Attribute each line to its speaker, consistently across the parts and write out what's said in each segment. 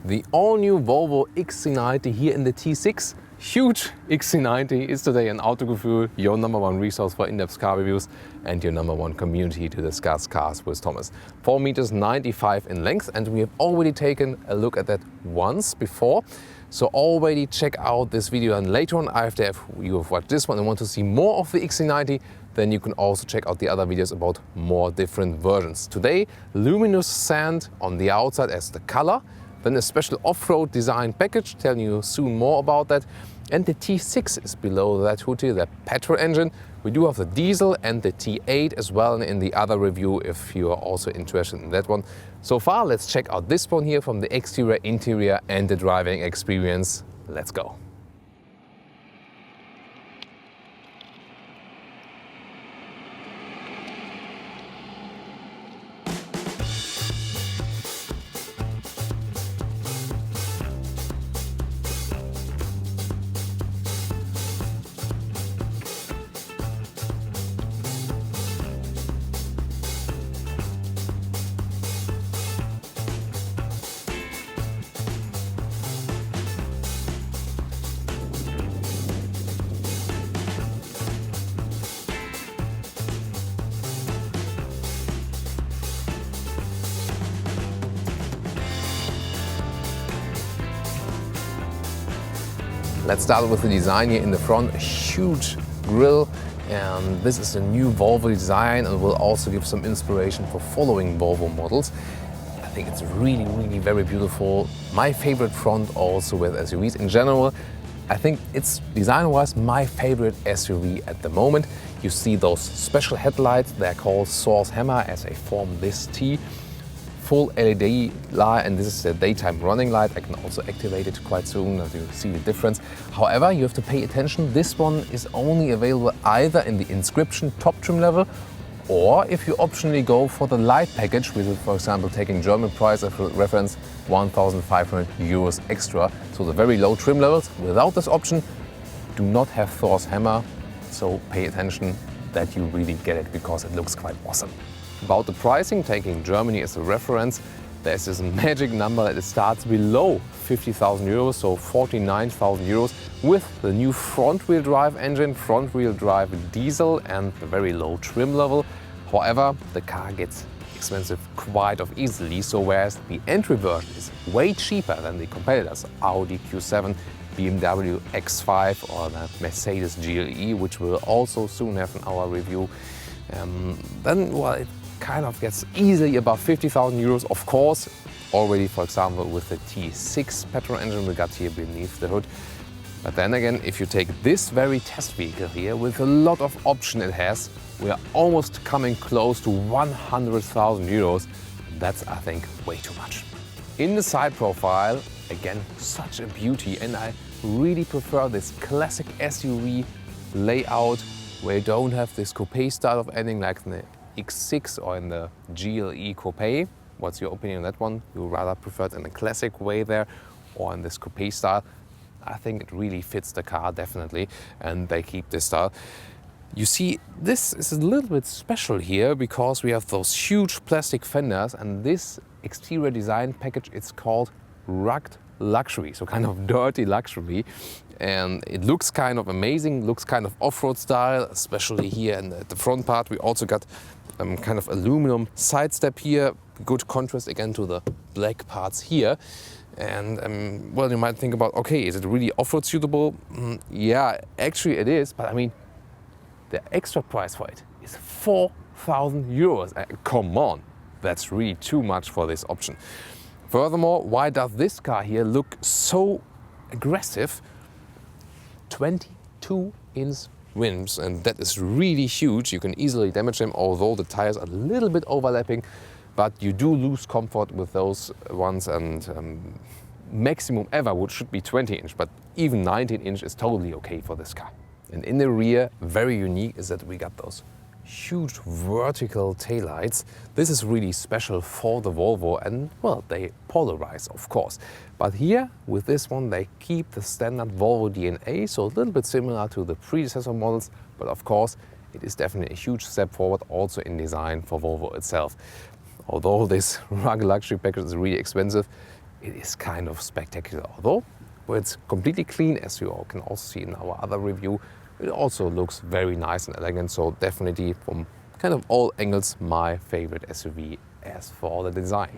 Speaker 1: The all-new Volvo XC90 here in the T6. Huge XC90 is today an Autogefühl, your #1 resource for in-depth car reviews and your #1 community to discuss cars with Thomas. 4.95 meters in length, and we have already taken a look at that once before. So already check out this video, and later on, after you have watched this one and want to see more of the XC90, then you can also check out the other videos about more different versions. Today, luminous sand on the outside as the color, then a special off-road design package, telling you soon more about that. And the T6 is below that hood here, the petrol engine. We do have the diesel and the T8 as well in the other review if you are also interested in that one. So far, let's check out this one here from the exterior, interior and the driving experience. Let's go. Let's start with the design here in the front, a huge grille, and this is a new Volvo design and will also give some inspiration for following Volvo models. I think it's really very beautiful. My favorite front also with SUVs in general. I think it's design-wise my favorite SUV at the moment. You see those special headlights, they're called Source Hammer as they form this T. Full LED light, and this is a daytime running light. I can also activate it quite soon as you see the difference. However, you have to pay attention. This one is only available either in the inscription top trim level, or if you optionally go for the light package, with, for example, taking German price as reference, 1,500 euros extra. So the very low trim levels without this option do not have Source Hammer. So pay attention that you really get it, because it looks quite awesome. About the pricing, taking Germany as a reference, there's this magic number that it starts below 50,000 euros, so 49,000 euros, with the new front-wheel drive engine, front-wheel drive diesel and the very low trim level. However, the car gets expensive quite easily, so whereas the entry version is way cheaper than the competitors, Audi Q7, BMW X5 or the Mercedes GLE, which we'll also soon have in our review, then, well, it kind of gets easily above 50,000 euros, of course, already, for example, with the T6 petrol engine we got here beneath the hood. But then again, if you take this very test vehicle here, with a lot of option it has, we are almost coming close to 100,000 euros. That's, I think, way too much. In the side profile, again, such a beauty, and I really prefer this classic SUV layout where you don't have this coupe style of ending like in the X6 or in the GLE coupe. What's your opinion on that one? You rather prefer it in a classic way there or in this coupe style? I think it really fits the car, definitely, and they keep this style. You see, this is a little bit special here because we have those huge plastic fenders, and this exterior design package, it's called rugged luxury, so kind of dirty luxury. And it looks kind of amazing, looks kind of off-road style, especially here in the front part. We also got kind of aluminum side step here, good contrast again to the black parts here. And well, you might think about, okay, is it really off-road suitable? Yeah, actually it is, but I mean, the extra price for it is 4,000 euros. Come on, that's really too much for this option. Furthermore, why does this car here look so aggressive? 22-inch rims, and that is really huge. You can easily damage them, although the tires are a little bit overlapping, but you do lose comfort with those ones, and maximum ever should be 20-inch, but even 19-inch is totally okay for this car. And in the rear, very unique is that we got those huge vertical taillights. This is really special for the Volvo, and well, they polarize, of course. But here, with this one, they keep the standard Volvo DNA, so a little bit similar to the predecessor models, but of course, it is definitely a huge step forward also in design for Volvo itself. Although this rugged luxury package is really expensive, it is kind of spectacular. Although when it's completely clean, as you all can also see in our other review, it also looks very nice and elegant. So definitely from kind of all angles, my favorite SUV as for the design.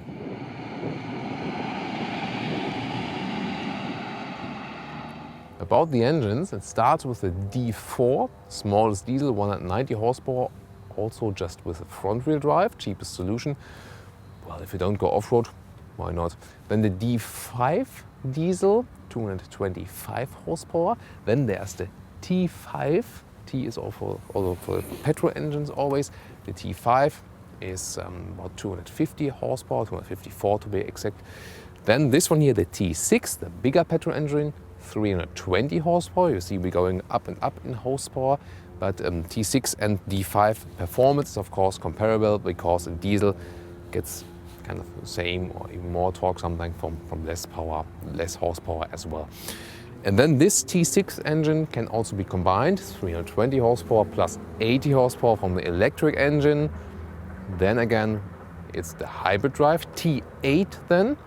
Speaker 1: About the engines, it starts with the D4, smallest diesel, 190 horsepower, also just with a front-wheel drive, cheapest solution. Well, if you don't go off-road, why not? Then the D5 diesel, 225 horsepower. Then there's the T5. T is also for petrol engines always. The T5 is about 250 horsepower, 254 to be exact. Then this one here, the T6, the bigger petrol engine, 320 horsepower. You see we're going up and up in horsepower. But T6 and D5 performance is of course comparable because a diesel gets kind of the same or even more torque sometimes from less power, less horsepower as well. And then this T6 engine can also be combined, 320 horsepower plus 80 horsepower from the electric engine. Then again, it's the hybrid drive, T8 then.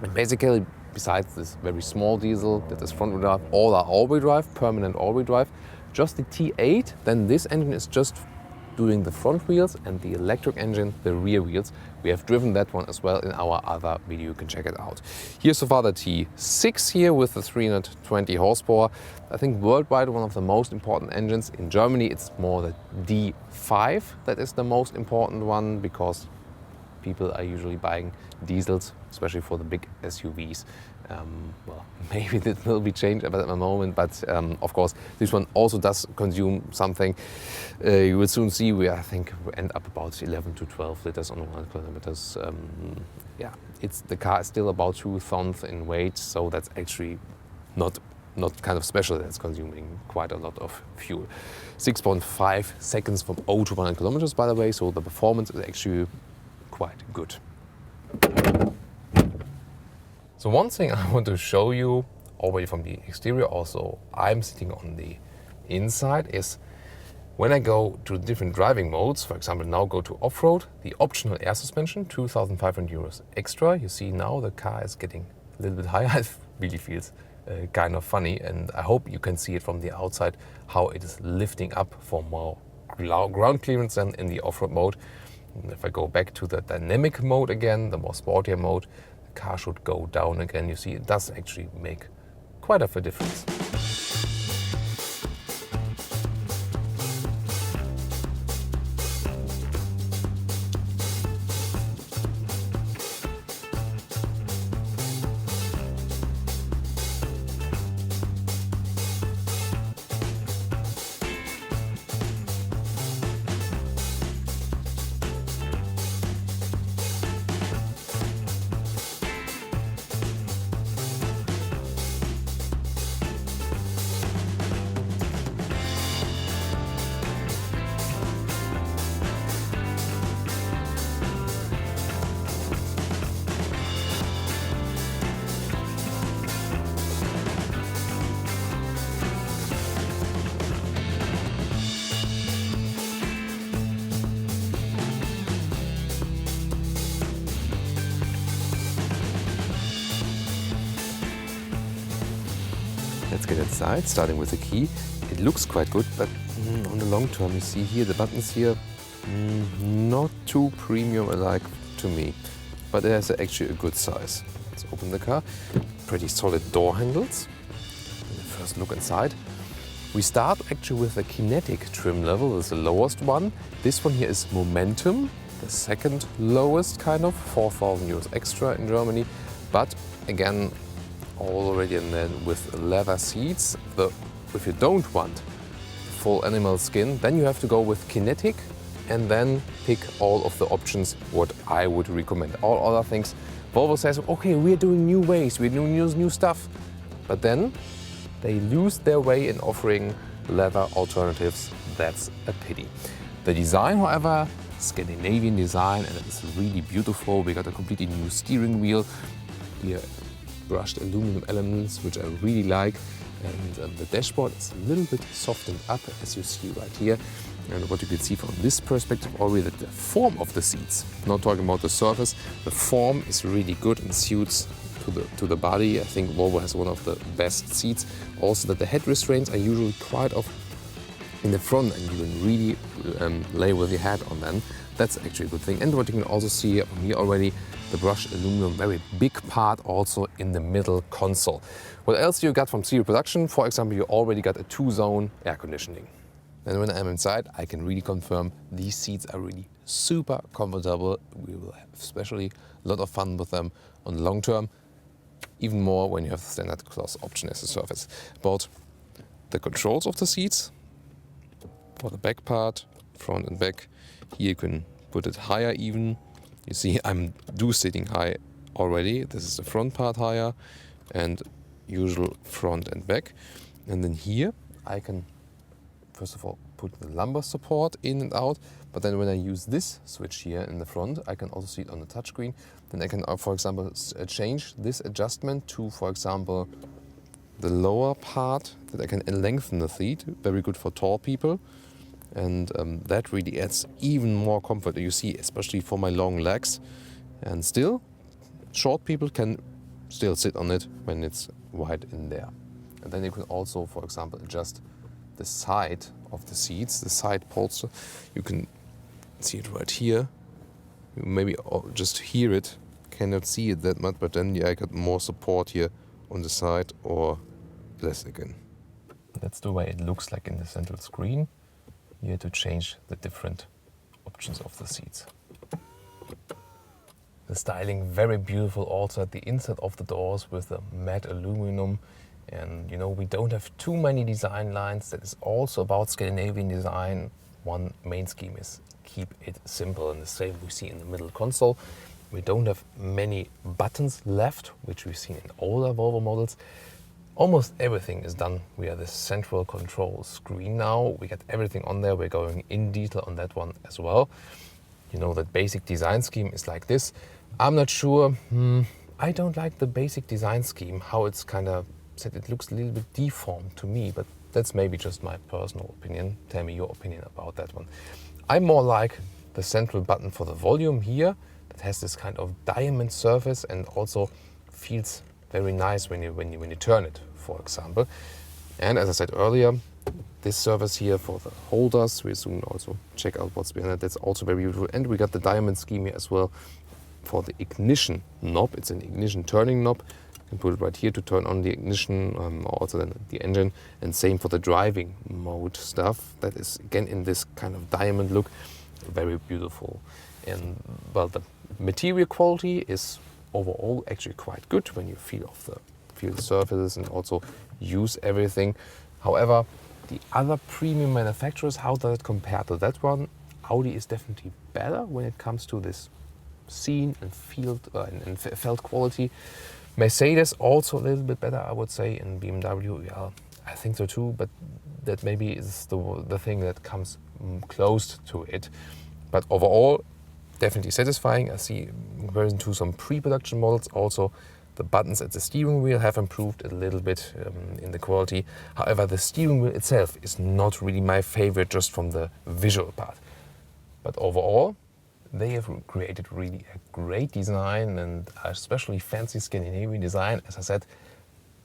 Speaker 1: And basically, besides this very small diesel that is front-wheel drive, all are all-wheel drive, permanent all-wheel drive. Just the T8, then this engine is just doing the front wheels and the electric engine, the rear wheels. We have driven that one as well in our other video, you can check it out. Here's so far the T6 here with the 320 horsepower. I think worldwide one of the most important engines. In Germany it's more the D5 that is the most important one because people are usually buying diesels, especially for the big SUVs. Well, maybe that will be changed at the moment, but of course this one also does consume something. You will soon see we, I think, end up about 11 to 12 liters on 100 kilometers. Yeah, the car is still about 2 tons in weight, so that's actually not kind of special. That's consuming quite a lot of fuel. 6.5 seconds from 0 to 100 kilometers, by the way, so the performance is actually quite good. So one thing I want to show you already from the exterior, also I'm sitting on the inside, is when I go to different driving modes, for example now go to off-road, the optional air suspension, 2,500 euros extra. You see now the car is getting a little bit higher. It really feels kind of funny, and I hope you can see it from the outside how it is lifting up for more ground clearance than in the off-road mode. And if I go back to the dynamic mode again, the more sportier mode, the car should go down again. You see, it does actually make quite a difference. Let's get inside, starting with the key. It looks quite good, but on the long term, you see here, the buttons here, not too premium-alike to me, but it has actually a good size. Let's open the car. Pretty solid door handles. And the first look inside. We start actually with the kinetic trim level, that's the lowest one. This one here is Momentum, the second lowest kind of, 4,000 euros extra in Germany. But again, already and then with leather seats. If you don't want full animal skin, then you have to go with kinetic and then pick all of the options what I would recommend. All other things, Volvo says, okay, we're doing new ways, we're doing new stuff. But then they lose their way in offering leather alternatives. That's a pity. The design, however, Scandinavian design, and it's really beautiful. We got a completely new steering wheel. Here, brushed aluminum elements, which I really like. And the dashboard is a little bit softened up, as you see right here. And what you can see from this perspective already, that the form of the seats, not talking about the surface, the form is really good and suits to the body. I think Volvo has one of the best seats. Also that the head restraints are usually quite off in the front and you can really lay with your head on them. That's actually a good thing. And what you can also see from here already, the brushed aluminum, very big part also in the middle console. What else you got from serial production? For example, you already got a 2-zone air conditioning. And when I'm inside, I can really confirm these seats are really super comfortable. We will have especially a lot of fun with them on the long term, even more when you have the standard cloth option as a surface. About the controls of the seats, for the back part, front and back, here you can put it higher even. You see I'm sitting high already. This is the front part higher and usual front and back. And then here I can first of all put the lumbar support in and out, but then when I use this switch here in the front, I can also see it on the touchscreen. Then I can, for example, change this adjustment to, for example, the lower part, that I can lengthen the seat. Very good for tall people. And that really adds even more comfort, you see, especially for my long legs. And still, short people can still sit on it when it's wide in there. And then you can also, for example, adjust the side of the seats, the side polster. You can see it right here. You maybe just hear it, cannot see it that much, but then I got more support here on the side or less again. That's the way it looks like in the central screen. Here to change the different options of the seats. The styling very beautiful also at the inside of the doors with the matte aluminum. And you know, we don't have too many design lines. That is also about Scandinavian design. One main scheme is keep it simple, and the same we see in the middle console. We don't have many buttons left, which we've seen in older Volvo models. Almost everything is done via the central control screen now. We got everything on there. We're going in detail on that one as well. You know, that basic design scheme is like this. I'm not sure. I don't like the basic design scheme, how it's kind of said. It looks a little bit deformed to me, but that's maybe just my personal opinion. Tell me your opinion about that one. I more like the central button for the volume here that has this kind of diamond surface and also feels very nice when you turn it, for example. And as I said earlier, this surface here for the holders, we soon also check out what's behind it. That's also very beautiful. And we got the diamond scheme here as well for the ignition knob. It's an ignition turning knob. You can put it right here to turn on the ignition, also then the engine. And same for the driving mode stuff. That is again in this kind of diamond look, very beautiful. And well, the material quality is overall actually quite good when you feel the surfaces and also use everything. However, the other premium manufacturers, how does it compare to that one? Audi is definitely better when it comes to this scene and felt quality. Mercedes also a little bit better, I would say, and BMW, yeah, I think so too, but that maybe is the thing that comes close to it. But overall, definitely satisfying. I see in comparison to some pre-production models also the buttons at the steering wheel have improved a little bit in the quality. However, the steering wheel itself is not really my favorite just from the visual part. But overall, they have created really a great design and especially fancy Scandinavian design. As I said,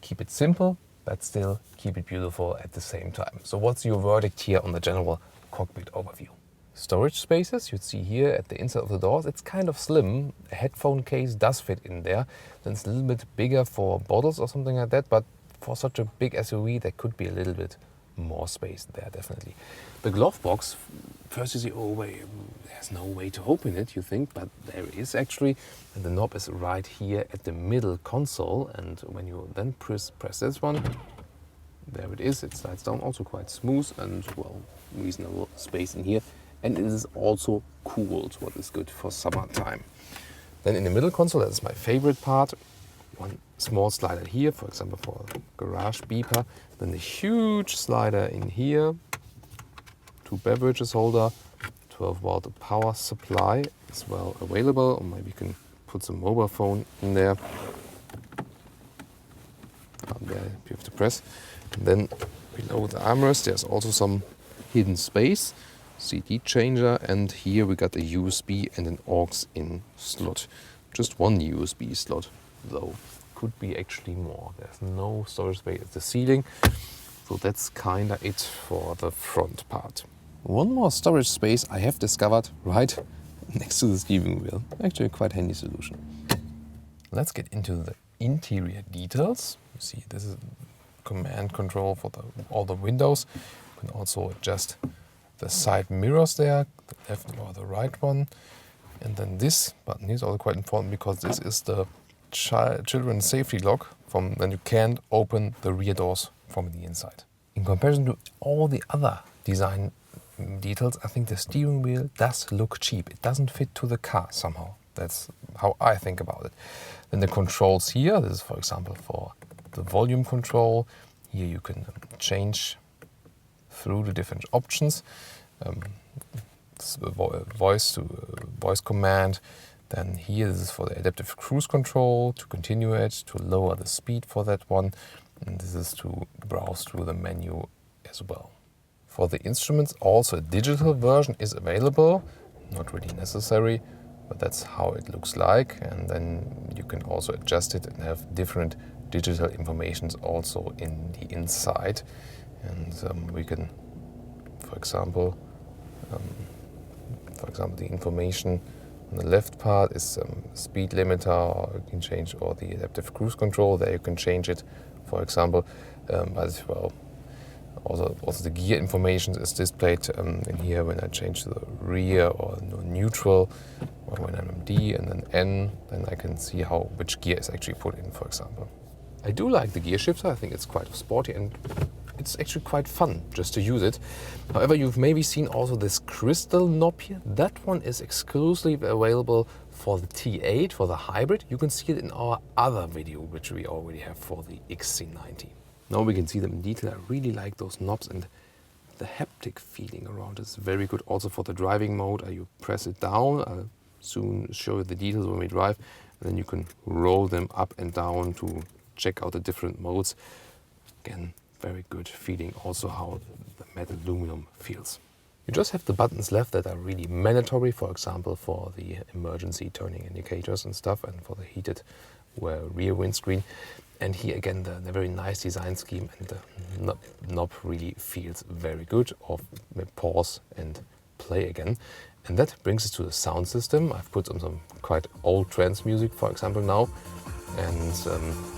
Speaker 1: keep it simple, but still keep it beautiful at the same time. So what's your verdict here on the general cockpit overview? Storage spaces, you'd see here at the inside of the doors, it's kind of slim. A headphone case does fit in there. Then it's a little bit bigger for bottles or something like that, but for such a big SUV, there could be a little bit more space there, definitely. The glove box, first you see, oh wait, there's no way to open it, you think, but there is actually. And the knob is right here at the middle console, and when you then press this one, there it is. It slides down, also quite smooth and, well, reasonable space in here. And it is also cooled, what is good for summertime. Then in the middle console, that is my favorite part. One small slider here, for example, for a garage beeper. Then the huge slider in here. 2 beverages holder, 12-volt power supply as well available. Or maybe you can put some mobile phone in there. There you have to press. And then below the armrest, there's also some hidden space. CD changer, and here we got a USB and an aux-in slot. Just one USB slot though. could be actually more. There's no storage space at the ceiling, so that's kinda it for the front part. One more storage space I have discovered right next to the steering wheel. Actually a quite handy solution. Let's get into the interior details. You see, this is command control for all the windows. You can also adjust the side mirrors there, the left or the right one. And then this button is also quite important because this is the children's safety lock from when you can't open the rear doors from the inside. In comparison to all the other design details, I think the steering wheel does look cheap. It doesn't fit to the car somehow. That's how I think about it. Then the controls here, this is for example for the volume control. Here you can change through the different options. Voice command. Then here this is for the adaptive cruise control, to continue it, to lower the speed for that one. And this is to browse through the menu as well. For the instruments, also a digital version is available. Not really necessary, but that's how it looks like. And then you can also adjust it and have different digital informations also in the inside. And we can, for example, the information on the left part is speed limiter, or you can change, or the adaptive cruise control. There you can change it, for example, as well. Also the gear information is displayed in here when I change to the rear or neutral, or when I'm D and then N, then I can see which gear is actually put in, for example. I do like the gear shifter. I think it's quite sporty and it's actually quite fun just to use it. However, you've maybe seen also this crystal knob here. That one is exclusively available for the T8, for the hybrid. You can see it in our other video, which we already have for the XC90. Now we can see them in detail. I really like those knobs, and the haptic feeling around is very good. Also for the driving mode, you press it down. I'll soon show you the details when we drive. And then you can roll them up and down to check out the different modes. Again, very good feeling also how the metal aluminum feels. You just have the buttons left that are really mandatory, for example, for the emergency turning indicators and stuff, and for the heated rear windscreen. And here again, the very nice design scheme, and the knob really feels very good. Or pause and play again. And that brings us to the sound system. I've put on some quite old trance music, for example, now. And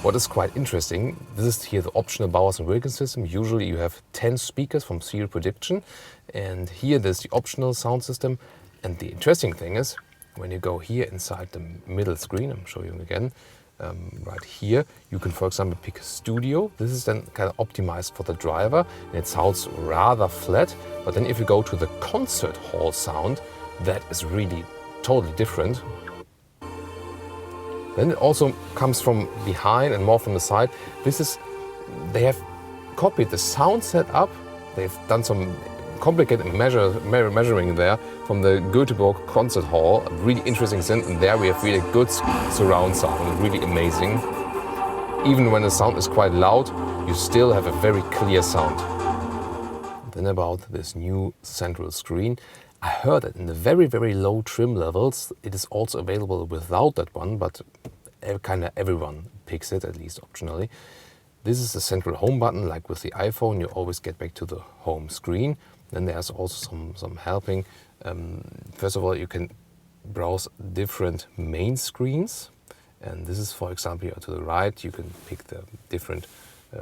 Speaker 1: what is quite interesting, this is here the optional Bowers & Wilkins system. Usually you have 10 speakers from serial prediction, and here there's the optional sound system. And the interesting thing is, when you go here inside the middle screen, I'm showing you again, right here, you can, for example, pick studio. This is then kind of optimized for the driver, and it sounds rather flat. But then if you go to the concert hall sound, that is really totally different. Then it also comes from behind and more from the side. They have copied the sound setup. They've done some complicated measuring there from the Göteborg concert hall. A really interesting thing, and there we have really good surround sound, really amazing. Even when the sound is quite loud, you still have a very clear sound. Then about this new central screen. I heard that in the very, very low trim levels, it is also available without that one, but kind of everyone picks it, at least optionally. This is the central home button, like with the iPhone, you always get back to the home screen. Then there's also some helping. First of all, you can browse different main screens. And this is, for example, here to the right, you can pick the different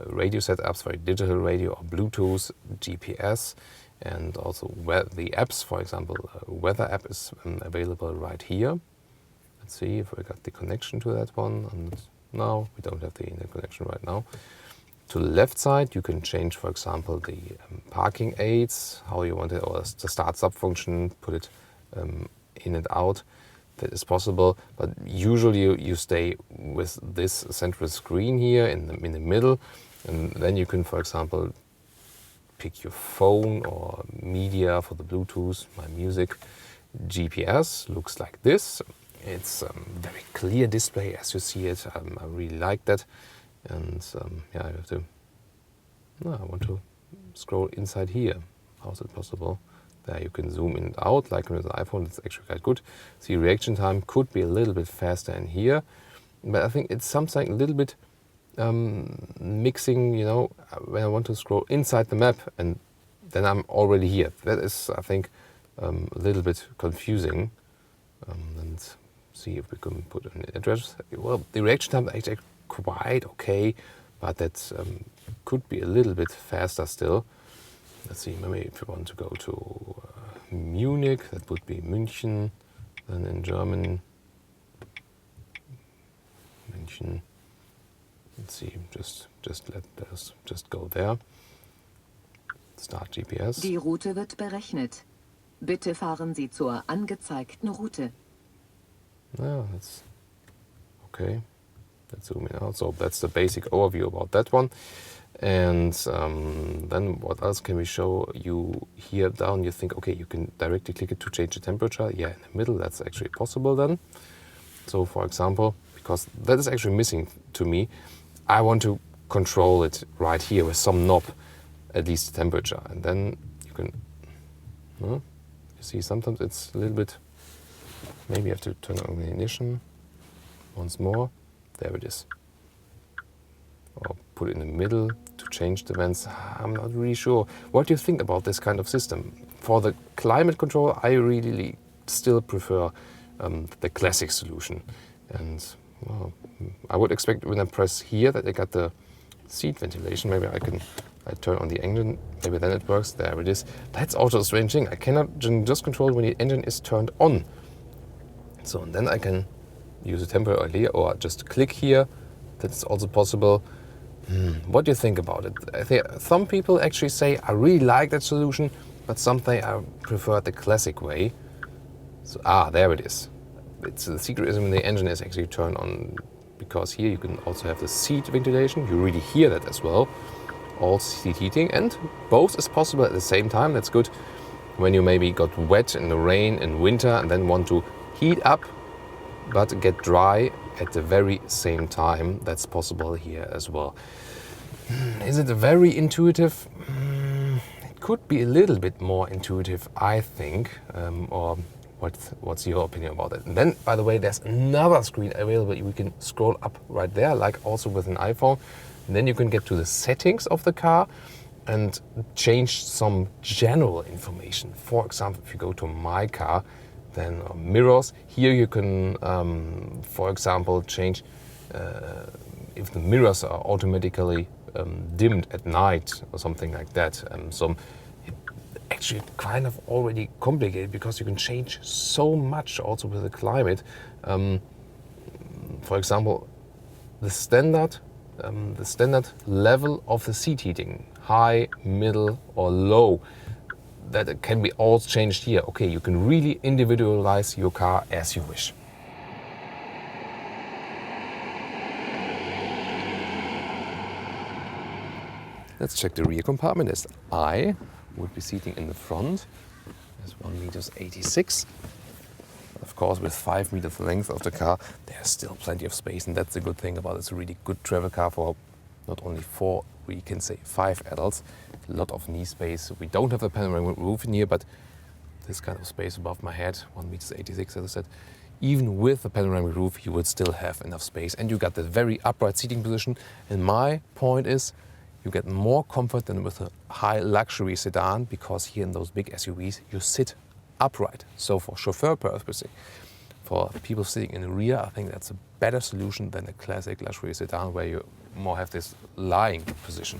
Speaker 1: radio setups for digital radio or Bluetooth, GPS. And also the apps, for example, weather app is available right here. Let's see if we got the connection to that one. And no, we don't have the internet connection right now. To the left side, you can change, for example, the parking aids, how you want it, or the start-stop function, put it in and out. That is possible, but usually you stay with this central screen here in the middle, and then you can, for example, pick your phone or media for the Bluetooth, my music. GPS looks like this. It's a very clear display as you see it. I really like that. And yeah, I want to scroll inside here. How is it possible? There you can zoom in and out, like with the iPhone. It's actually quite good. The reaction time could be a little bit faster in here. but I think it's something a little bit mixing, you know, when I want to scroll inside the map and then I'm already here. That is, I think, a little bit confusing. And see if we can put an address. Well, the reaction time is actually quite okay, but that could be a little bit faster still. Let's see, maybe if you want to go to Munich, that would be München. Then in German, München. Let's see, just let us just go there. Start GPS.
Speaker 2: Die Route wird berechnet. Bitte fahren Sie zur angezeigten Route.
Speaker 1: Yeah, that's okay. Let's zoom in out. So that's the basic overview about that one. And then what else can we show you here down? You think, okay, you can directly click it to change the temperature. Yeah, in the middle, that's actually possible then. So for example, because that is actually missing to me, I want to control it right here with some knob, at least the temperature. And then you can, you see, sometimes it's a little bit, maybe you have to turn on the ignition once more. There it is. Or put it in the middle to change the vents. I'm not really sure. What do you think about this kind of system? For the climate control, I really still prefer the classic solution. And well, I would expect when I press here that I got the seat ventilation. Maybe I turn on the engine, maybe then it works. There it is. That's also a strange thing. I cannot just control when the engine is turned on. So and then I can use a temporarily or just click here. That's also possible. What do you think about it? I think some people actually say, I really like that solution, but some say I prefer the classic way. So, there it is. It's the secret is when the engine is actually turned on, because here you can also have the seat ventilation. You really hear that as well. All seat heating, and both is possible at the same time. That's good when you maybe got wet in the rain in winter and then want to heat up but get dry at the very same time. That's possible here as well. Is it very intuitive? It could be a little bit more intuitive, I think. Or what's your opinion about it? And then, by the way, there's another screen available. We can scroll up right there, like also with an iPhone. And then you can get to the settings of the car and change some general information. For example, if you go to My Car, then mirrors. Here you can, for example, change if the mirrors are automatically dimmed at night or something like that. So actually kind of already complicated because you can change so much also with the climate. For example, the standard level of the seat heating, high, middle or low, that can be all changed here. Okay, you can really individualize your car as you wish. Let's check the rear compartment, as I would be sitting in the front. There's 1.86 m. Of course, with 5 meters length of the car, there's still plenty of space, and that's the good thing about it. It's a really good travel car for not only 4, we can say 5 adults. A lot of knee space. We don't have a panoramic roof in here, but this kind of space above my head, 1.86 m, as I said. Even with the panoramic roof, you would still have enough space, and you got the very upright seating position. And my point is, you get more comfort than with a high luxury sedan, because here in those big SUVs, you sit upright. So for chauffeur purposes, for people sitting in the rear, I think that's a better solution than a classic luxury sedan where you more have this lying position.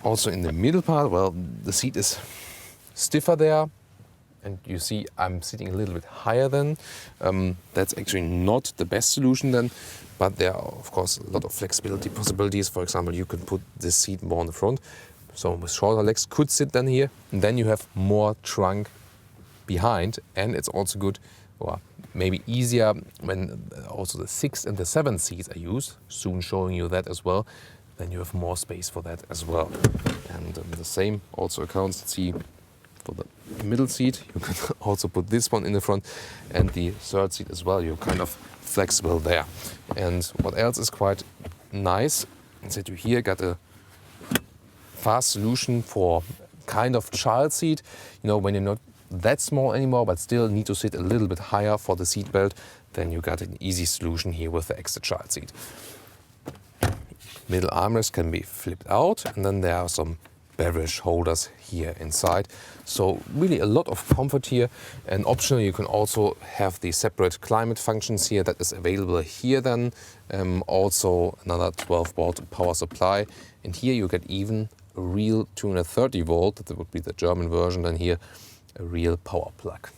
Speaker 1: Also in the middle part, well, the seat is stiffer there, and you see I'm sitting a little bit higher than. That's actually not the best solution then, but there are of course a lot of flexibility possibilities. For example, you can put this seat more on the front. Someone with shorter legs could sit then here, and then you have more trunk behind, and it's also good, or maybe easier, when also the 6th and the 7th seats are used, soon showing you that as well, then you have more space for that as well. And the same also accounts, let's see, for the middle seat, you can also put this one in the front, and the 3rd seat as well. You're kind of flexible there. And what else is quite nice, is that you here got a fast solution for kind of child seat. You know, when you're not that small anymore, but still need to sit a little bit higher for the seat belt, then you got an easy solution here with the extra child seat. Middle armrest can be flipped out, and then there are some beverage holders here inside. So really a lot of comfort here, and optionally you can also have the separate climate functions here that is available here then. Also another 12-volt power supply, and here you get even a real 230 volt, that would be the German version, then here a real power plug.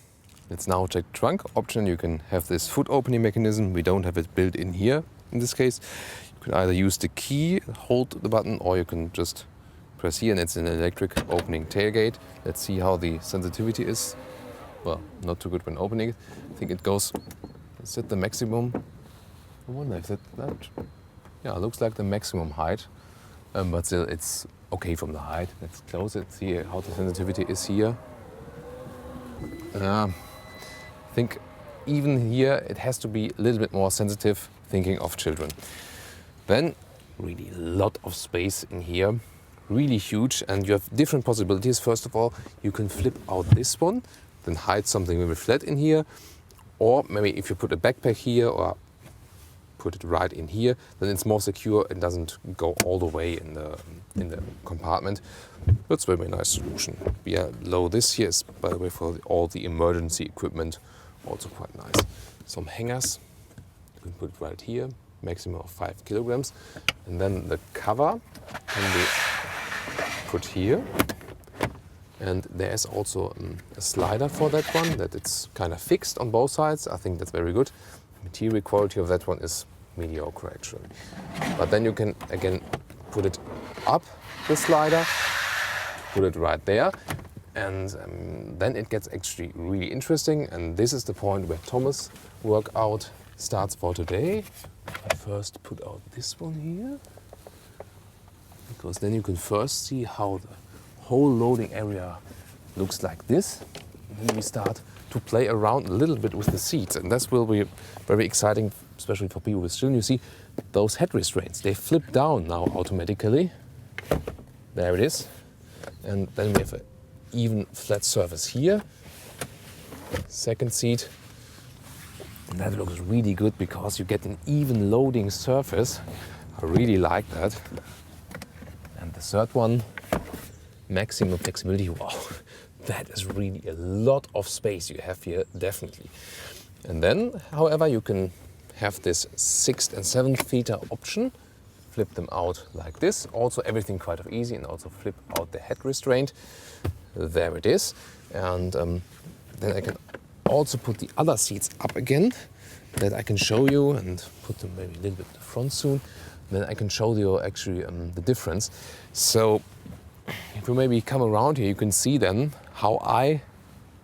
Speaker 1: Let's now check the trunk. Option, you can have this foot opening mechanism. We don't have it built in here in this case. You can either use the key, hold the button, or you can just press here and it's an electric opening tailgate. Let's see how the sensitivity is. Well, not too good when opening it. I think it goes, is it the maximum? I wonder if that yeah, looks like the maximum height, but still it's okay from the height. Let's close it, see how the sensitivity is here. I think even here it has to be a little bit more sensitive, thinking of children. Then really a lot of space in here, really huge, and you have different possibilities. First of all, you can flip out this one, then hide something very flat in here, or maybe if you put a backpack here or put it right in here, then it's more secure and doesn't go all the way in the compartment. That's a very nice solution. Below this here is, by the way, for all the emergency equipment, also quite nice. Some hangers, you can put it right here, maximum of 5 kilograms. And then the cover can be put here. And there's also a slider for that one, that it's kind of fixed on both sides. I think that's very good. Material quality of that one is mediocre actually. But then you can again put it up the slider, put it right there, and then it gets actually really interesting. And this is the point where Thomas' workout starts for today. I first put out this one here, because then you can first see how the whole loading area looks like this. And then we start to play around a little bit with the seats, and this will be very exciting, especially for people with children. You see those head restraints, they flip down now automatically. There it is. And then we have an even flat surface here. Second seat. And that looks really good because you get an even loading surface. I really like that. And the third one, maximum flexibility. Wow, that is really a lot of space you have here, definitely. And then, however, you can have this 6th and 7th seater option. Flip them out like this. Also everything quite easy, and also flip out the head restraint. There it is. And then I can also put the other seats up again, that I can show you, and put them maybe a little bit in the front soon. Then I can show you actually the difference. So if you maybe come around here, you can see then how I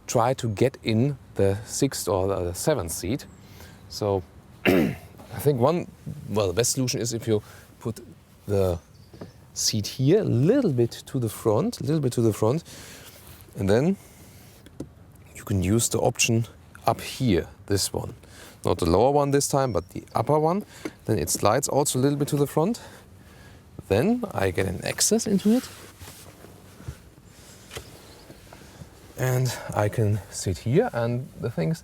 Speaker 1: try to get in the 6th or the 7th seat. So I think the best solution is if you put the seat here a little bit to the front, and then you can use the option up here, this one. Not the lower one this time, but the upper one. Then it slides also a little bit to the front. Then I get an access into it. And I can sit here, and the things,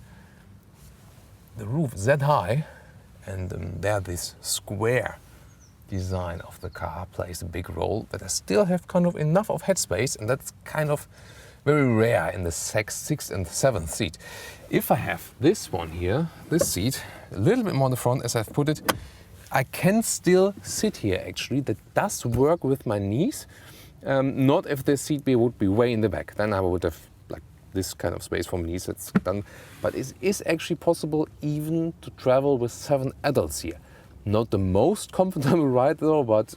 Speaker 1: the roof is that high, and there this square design of the car plays a big role, that I still have kind of enough of headspace, and that's kind of very rare in the 6th and 7th seat. If I have this one here, this seat, a little bit more in the front as I've put it, I can still sit here actually. That does work with my knees. Not if the seat would be way in the back. Then I would have like this kind of space for my knees, it's done. But it is actually possible even to travel with 7 adults here. Not the most comfortable ride though, but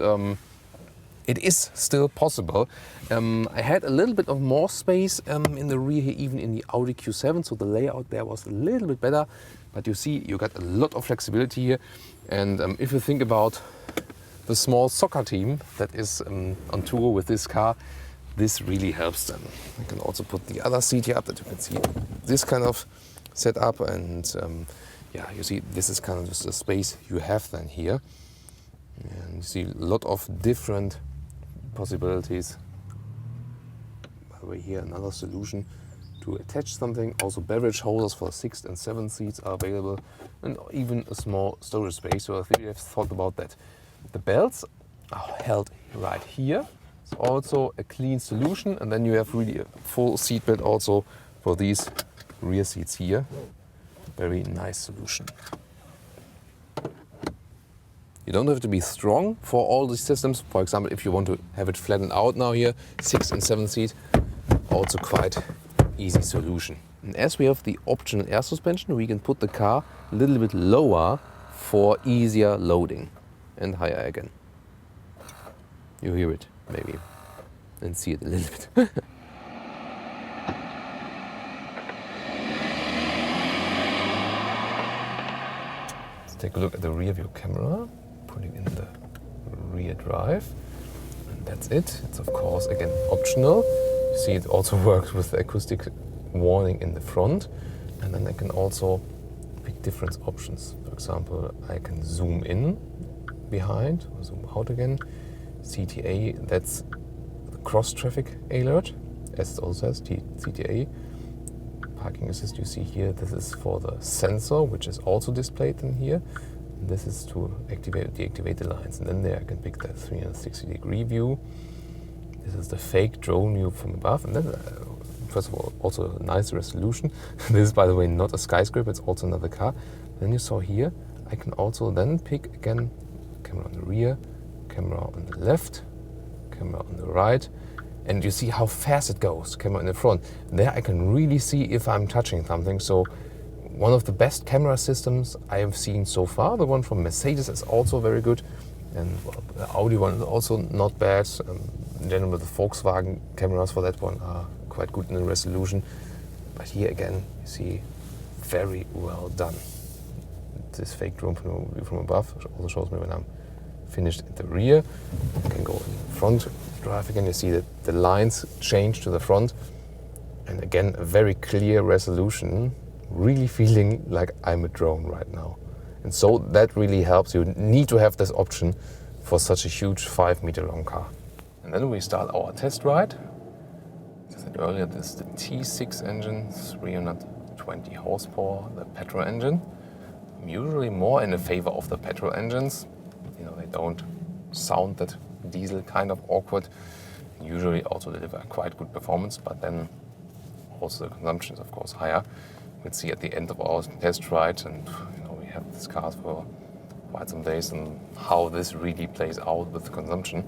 Speaker 1: it is still possible. I had a little bit of more space in the rear here, even in the Audi Q7, so the layout there was a little bit better. But you see, you got a lot of flexibility here. And if you think about the small soccer team that is on tour with this car, this really helps them. I can also put the other seat here up, that you can see this kind of setup. And yeah, you see, this is kind of just the space you have then here. And you see a lot of different possibilities. By the way, here another solution to attach something. Also beverage holders for 6th and 7th seats are available, and even a small storage space. So I think we have thought about that. The belts are held right here. It's also a clean solution, and then you have really a full seat belt also for these rear seats here. Very nice solution. You don't have to be strong for all these systems. For example, if you want to have it flattened out now here, 6th and 7th seat, also quite easy solution. And as we have the optional air suspension, we can put the car a little bit lower for easier loading, and higher again. You hear it maybe and see it a little bit. Let's take a look at the rear view camera, putting in the rear drive, and that's it. It's of course again optional. You see it also works with the acoustic warning in the front, and then I can also pick different options. For example, I can zoom in behind or zoom out again. CTA, that's the cross traffic alert, as it also says CTA. Parking assist, you see here, this is for the sensor, which is also displayed in here. And this is to deactivate the lines, and then there I can pick the 360-degree view. This is the fake drone view from above, and then first of all, also a nice resolution. This is, by the way, not a skyscraper, it's also another car. Then you saw here, I can also then pick again camera on the rear, camera on the left, camera on the right, and you see how fast it goes, camera in the front. There I can really see if I'm touching something. So one of the best camera systems I have seen so far. The one from Mercedes is also very good, and well, the Audi one is also not bad. In general, the Volkswagen cameras for that one are quite good in the resolution. But here again, you see, very well done. This fake drone from above also shows me when I'm finished at the rear. I can go in front drive again. You see that the lines change to the front, and again a very clear resolution, really feeling like I'm a drone right now. And so that really helps. You need to have this option for such a huge 5-meter long car. And then we start our test ride. As I said earlier, this is the T6 engine, 320 horsepower, the petrol engine. I'm usually more in the favor of the petrol engines. You know, they don't sound that diesel kind of awkward. Usually also deliver quite good performance, but then also the consumption is of course higher. We'll see at the end of our test ride, and you know, we have this car for quite some days, and how this really plays out with the consumption.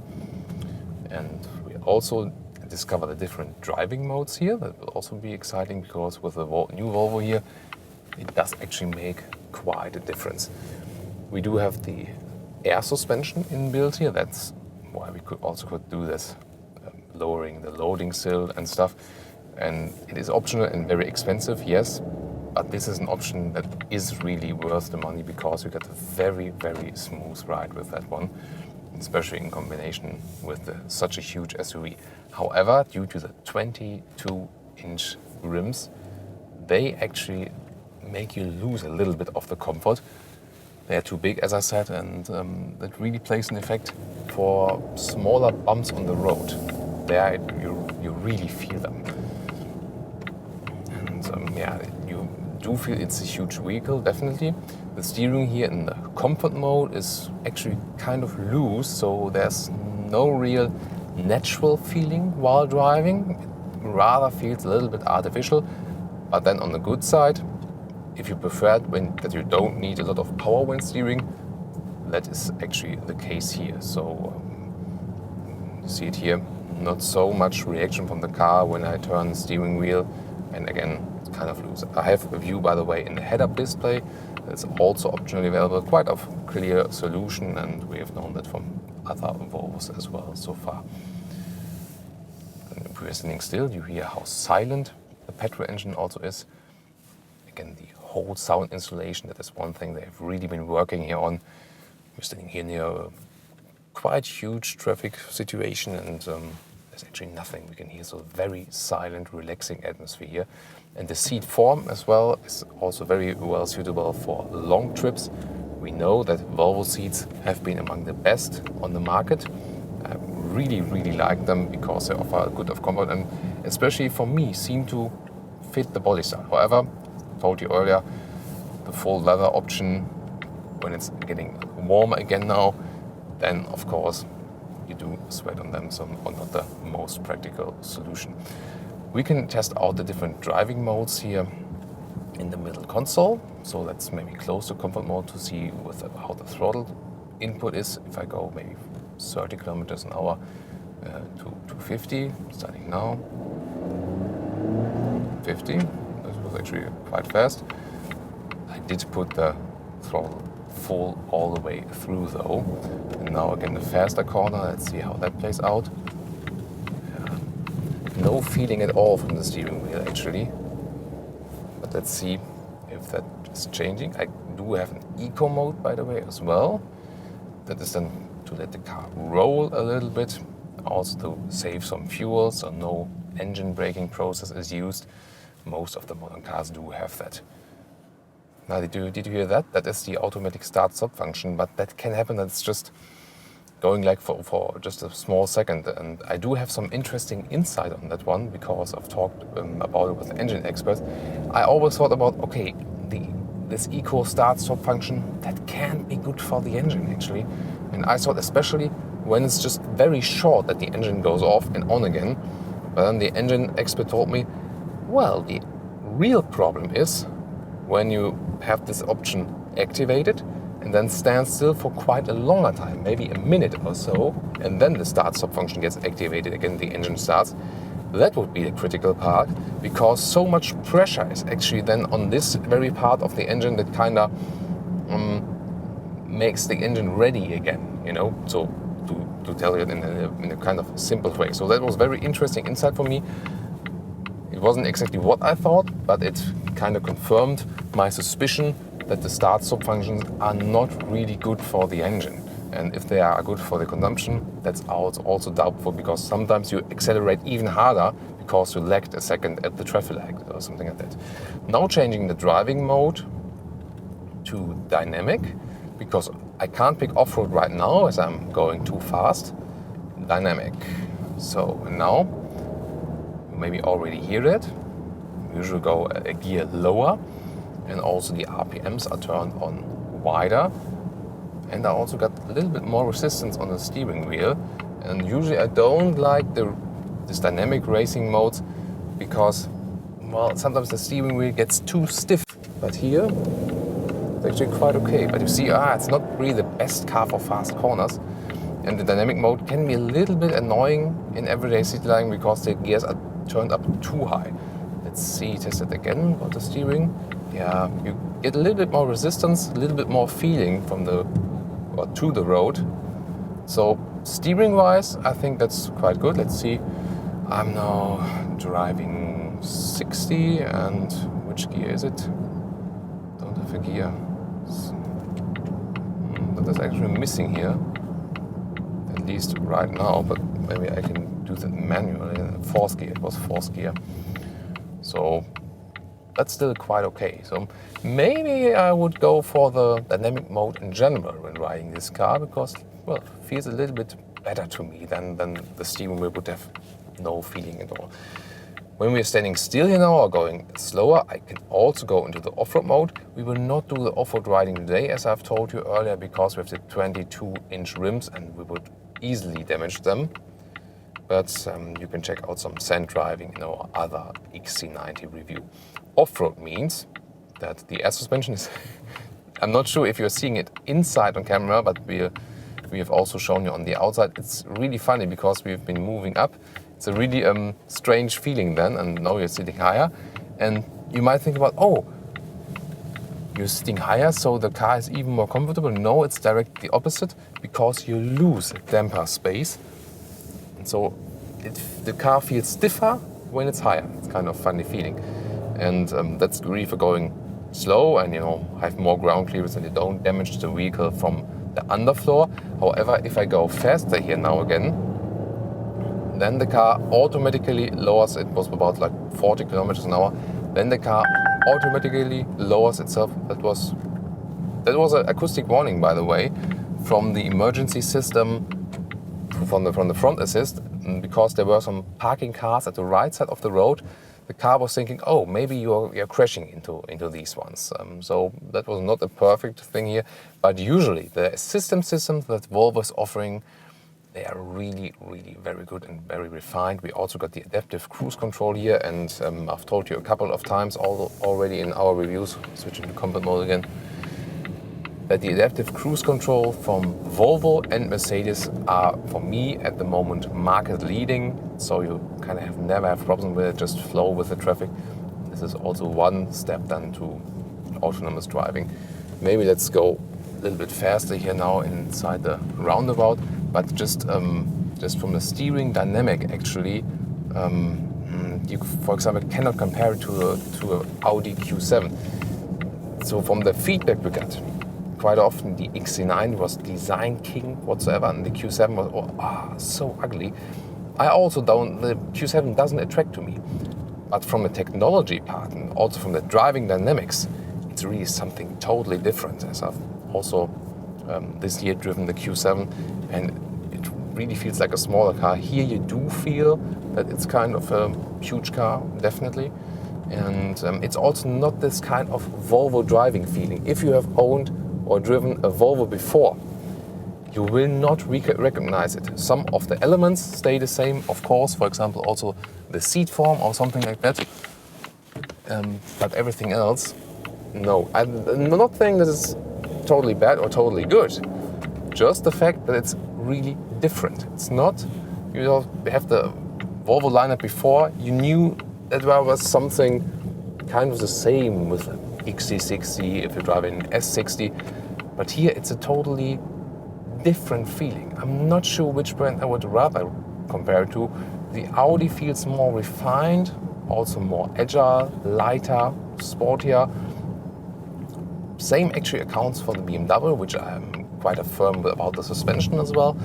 Speaker 1: And we also discover the different driving modes here. That will also be exciting, because with the new Volvo here, it does actually make quite a difference. We do have the air suspension inbuilt here. That's why we could do this, lowering the loading sill and stuff. And it is optional and very expensive, yes, but this is an option that is really worth the money, because you get a very, very smooth ride with that one, especially in combination with such a huge SUV. However, due to the 22-inch rims, they actually make you lose a little bit of the comfort. They're too big, as I said, and that really plays an effect for smaller bumps on the road. There you really feel them. And yeah, you do feel it's a huge vehicle, definitely. The steering here in the comfort mode is actually kind of loose, so there's no real natural feeling while driving. It rather feels a little bit artificial. But then on the good side, if you prefer that you don't need a lot of power when steering, that is actually the case here. So you see it here, not so much reaction from the car when I turn the steering wheel, and again, it's kind of loose. I have a view, by the way, in the head-up display. That's also optionally available, quite a clear solution, and we have known that from other Volvos as well so far. And if we're standing still, you hear how silent the petrol engine also is. Again, the whole sound insulation, that is one thing they've really been working here on. We're standing here near a quite huge traffic situation, and there's actually nothing we can hear, so very silent, relaxing atmosphere here. And the seat form as well is also very well suitable for long trips. We know that Volvo seats have been among the best on the market. I really, really like them, because they offer a good of comfort, and especially for me, seem to fit the body style. However, I told you earlier, the full leather option, when it's getting warmer again now, then of course you do sweat on them, so not the most practical solution. We can test out the different driving modes here in the middle console. So let's maybe close the comfort mode to see how the throttle input is. If I go maybe 30 kilometers an hour to 250, starting now. 50, this was actually quite fast. I did put the throttle full all the way through though. And now again the faster corner, let's see how that plays out. No feeling at all from the steering wheel actually. But let's see if that is changing. I do have an eco mode by the way as well. That is then to let the car roll a little bit. Also to save some fuel, so no engine braking process is used. Most of the modern cars do have that. Now, did you hear that? That is the automatic start-stop function, but that can happen. That's just going like for just a small second. And I do have some interesting insight on that one because I've talked about it with engine experts. I always thought about, okay, this eco start-stop function, that can't be good for the engine actually. And I thought especially when it's just very short that the engine goes off and on again. But then the engine expert told me, well, the real problem is when you have this option activated and then stand still for quite a longer time, maybe a minute or so, and then the start-stop function gets activated again, the engine starts. That would be the critical part, because so much pressure is actually then on this very part of the engine that kind of makes the engine ready again, you know, so to tell it in a kind of simple way. So that was very interesting insight for me. It wasn't exactly what I thought, but it kind of confirmed my suspicion that the start-stop functions are not really good for the engine. And if they are good for the consumption, that's also doubtful, because sometimes you accelerate even harder because you lagged a second at the traffic light or something like that. Now changing the driving mode to dynamic, because I can't pick off-road right now as I'm going too fast. Dynamic. So now, you maybe already hear it. We usually go a gear lower, and also the RPMs are turned on wider. And I also got a little bit more resistance on the steering wheel. And usually I don't like this dynamic racing mode because, well, sometimes the steering wheel gets too stiff. But here, it's actually quite okay. But you see, it's not really the best car for fast corners. And the dynamic mode can be a little bit annoying in everyday city lighting because the gears are turned up too high. Let's see, test it again about the steering. Yeah, you get a little bit more resistance, a little bit more feeling from to the road. So steering wise, I think that's quite good. Let's see. I'm now driving 60, and which gear is it? Don't have a gear. That is actually missing here, at least right now, but maybe I can do that manually. Fourth gear, it was fourth gear. So that's still quite okay. So maybe I would go for the dynamic mode in general when riding this car, because, well, it feels a little bit better to me than the steering wheel would have no feeling at all. When we're standing still here now or going slower, I can also go into the off-road mode. We will not do the off-road riding today, as I've told you earlier, because we have the 22-inch rims and we would easily damage them. But you can check out some sand driving in our other XC90 review. Off-road means that the air suspension is, I'm not sure if you're seeing it inside on camera, but we have also shown you on the outside. It's really funny because we've been moving up. It's a really strange feeling then, and now you're sitting higher. And you might think about, oh, you're sitting higher, so the car is even more comfortable. No, it's directly the opposite, because you lose damper space. And so the car feels stiffer when it's higher. It's kind of a funny feeling. And that's really for going slow and, you know, have more ground clearance and you don't damage the vehicle from the underfloor. However, if I go faster here now again, then the car automatically lowers. It was about like 40 kilometers an hour. Then the car automatically lowers itself. That was an acoustic warning, by the way, from the emergency system, from the front assist, because there were some parking cars at the right side of the road. the car was thinking, oh, maybe you're crashing into these ones. So that was not a perfect thing here. But usually the systems that Volvo is offering, they are really, really very good and very refined. We also got the adaptive cruise control here, and I've told you a couple of times already in our reviews, switching to comfort mode again, that the adaptive cruise control from Volvo and Mercedes are, for me, at the moment, market leading. So you kind of never have problems with it, just flow with the traffic. This is also one step then to autonomous driving. Maybe let's go a little bit faster here now inside the roundabout, but just from the steering dynamic, actually, you, for example, cannot compare it to a Audi Q7. So from the feedback we got, quite often the XC90 was design king whatsoever, and the Q7 was so ugly. The Q7 doesn't attract to me. But from the technology part and also from the driving dynamics, it's really something totally different. As I've also this year driven the Q7, and it really feels like a smaller car. Here you do feel that it's kind of a huge car, definitely. And it's also not this kind of Volvo driving feeling. If you have owned or driven a Volvo before, you will not recognize it. Some of the elements stay the same, of course, for example, also the seat form or something like that. But everything else, no. I'm not saying that it's totally bad or totally good. Just the fact that it's really different. It's not, you have the Volvo lineup before, you knew that there was something kind of the same with the XC60 if you drive an S60. But here it's a totally different feeling. I'm not sure which brand I would rather compare it to. The Audi feels more refined, also more agile, lighter, sportier. Same actually accounts for the BMW, which I'm quite firm about the suspension as well.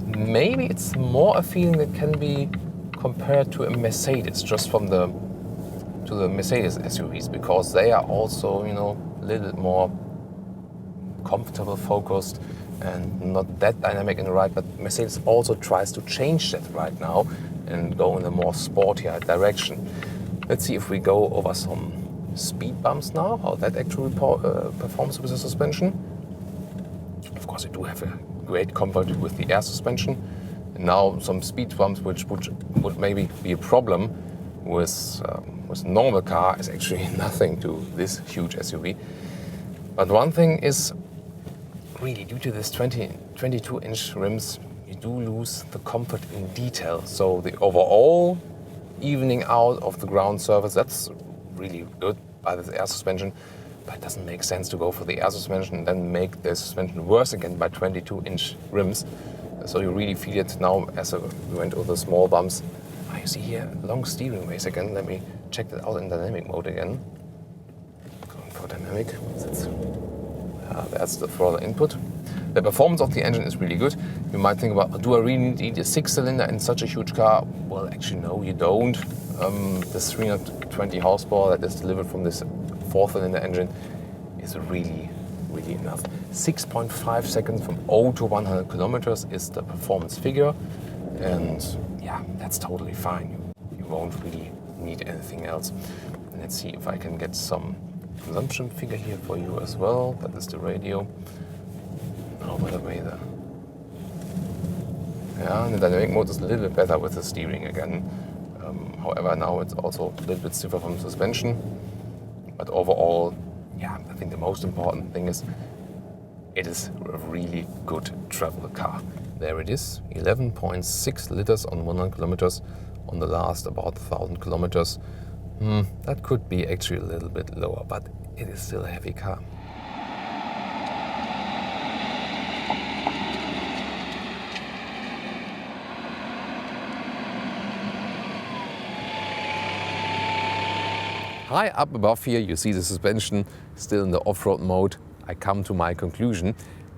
Speaker 1: Maybe it's more a feeling that can be compared to a Mercedes, just from the Mercedes SUVs, because they are also, a little bit more comfortable, focused, and not that dynamic in the ride. But Mercedes also tries to change that right now and go in a more sportier direction. Let's see if we go over some speed bumps now, how that actually performs with the suspension. Of course, you do have a great comfort with the air suspension. And now some speed bumps which would maybe be a problem with normal car is actually nothing to this huge SUV. But one thing is, really, due to this 22-inch rims, you do lose the comfort in detail. So the overall evening out of the ground surface, that's really good by this air suspension. But it doesn't make sense to go for the air suspension and then make the suspension worse again by 22-inch rims. So you really feel it now as we went over the small bumps. You see here, long steering ways again. Let me check that out in dynamic mode again. Going for dynamic. That's the throttle input. The performance of the engine is really good. You might think about, do I really need a 6-cylinder in such a huge car? Well, actually, no, you don't. The 320 horsepower that is delivered from this 4-cylinder engine is really, really enough. 6.5 seconds from 0 to 100 kilometers is the performance figure. And yeah, that's totally fine. You won't really need anything else. Let's see if I can get some consumption figure here for you as well. That is the radio. Oh, by the way, the dynamic mode is a little bit better with the steering again. However, now it's also a little bit stiffer from suspension. But overall, yeah, I think the most important thing is it is a really good travel car. There it is, 11.6 liters on 100 kilometers on the last about 1,000 kilometers. That could be actually a little bit lower, but it is still a heavy car. High up above here, you see the suspension still in the off-road mode. I come to my conclusion.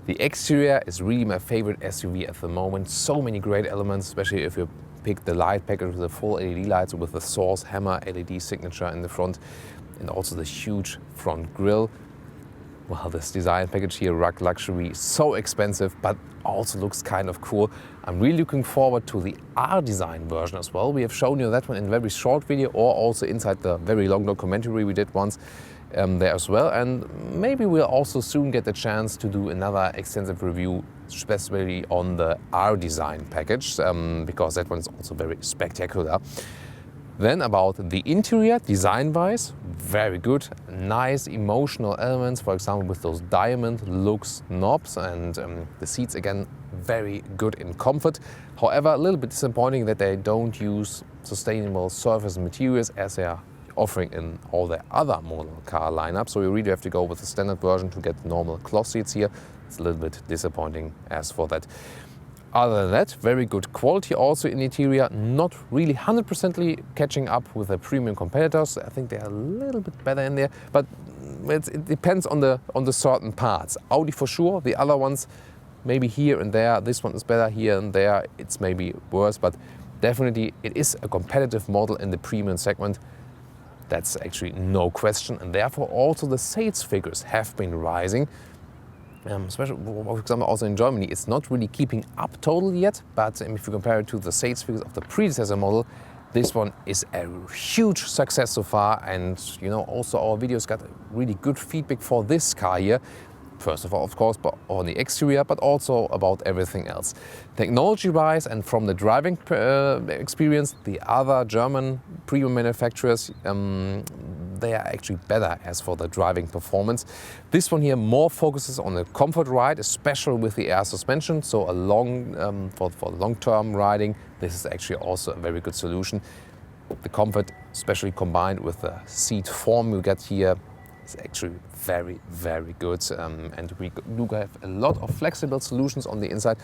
Speaker 1: The exterior is really my favorite SUV at the moment. So many great elements, especially if you pick the light package with the full LED lights with the Source Hammer LED signature in the front, and also the huge front grille. well, this design package here, Rugged Luxury, so expensive, but also looks kind of cool. I'm really looking forward to the R-Design version as well. We have shown you that one in a very short video, or also inside the very long documentary we did once there as well. And maybe we'll also soon get the chance to do another extensive review, especially on the R-Design package, because that one is also very spectacular. Then about the interior, design-wise, very good, nice emotional elements, for example with those diamond looks knobs, and the seats again very good in comfort. However, a little bit disappointing that they don't use sustainable surface materials as they are offering in all their other model car lineup. So you really have to go with the standard version to get normal cloth seats here. It's a little bit disappointing as for that. Other than that, very good quality also in interior, not really 100% catching up with the premium competitors. I think they are a little bit better in there, but it depends on the certain parts. Audi for sure, the other ones maybe here and there. This one is better here and there. It's maybe worse, but definitely it is a competitive model in the premium segment. That's actually no question, and therefore also the sales figures have been rising. Especially, for example, also in Germany, it's not really keeping up totally yet, but if you compare it to the sales figures of the predecessor model, this one is a huge success so far. And you know, also our videos got really good feedback for this car here. First of all, of course, but on the exterior, but also about everything else. Technology-wise and from the driving experience, the other German premium manufacturers, they are actually better as for the driving performance. This one here more focuses on the comfort ride, especially with the air suspension. So for long-term riding, this is actually also a very good solution. The comfort, especially combined with the seat form you get here, is actually very, very good. And we do have a lot of flexible solutions on the inside.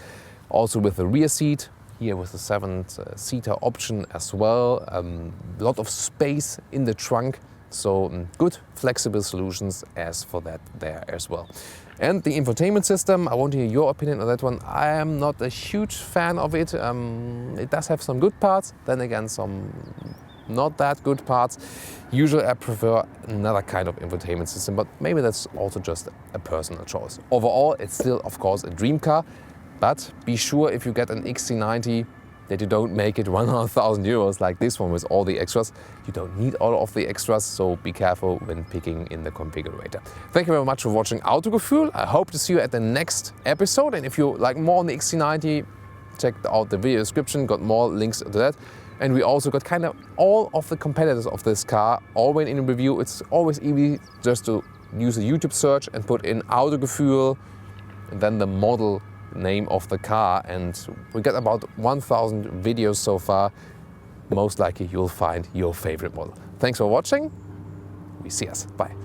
Speaker 1: Also with the rear seat, here with the 7-seater option as well. A lot of space in the trunk. So good flexible solutions as for that there as well. And the infotainment system, I want to hear your opinion on that one. I am not a huge fan of it. It does have some good parts, then again some not that good parts. Usually I prefer another kind of infotainment system, but maybe that's also just a personal choice. Overall, it's still of course a dream car, but be sure if you get an XC90 that you don't make it 100,000 euros like this one with all the extras. You don't need all of the extras, so be careful when picking in the configurator. Thank you very much for watching Autogefühl. I hope to see you at the next episode, and if you like more on the XC90, check out the video description, got more links to that. And we also got kind of all of the competitors of this car, all went in a review. It's always easy just to use a YouTube search and put in Autogefühl and then the model name of the car, and we got about 1,000 videos so far. Most likely you'll find your favorite model. Thanks for watching. We see us. Bye.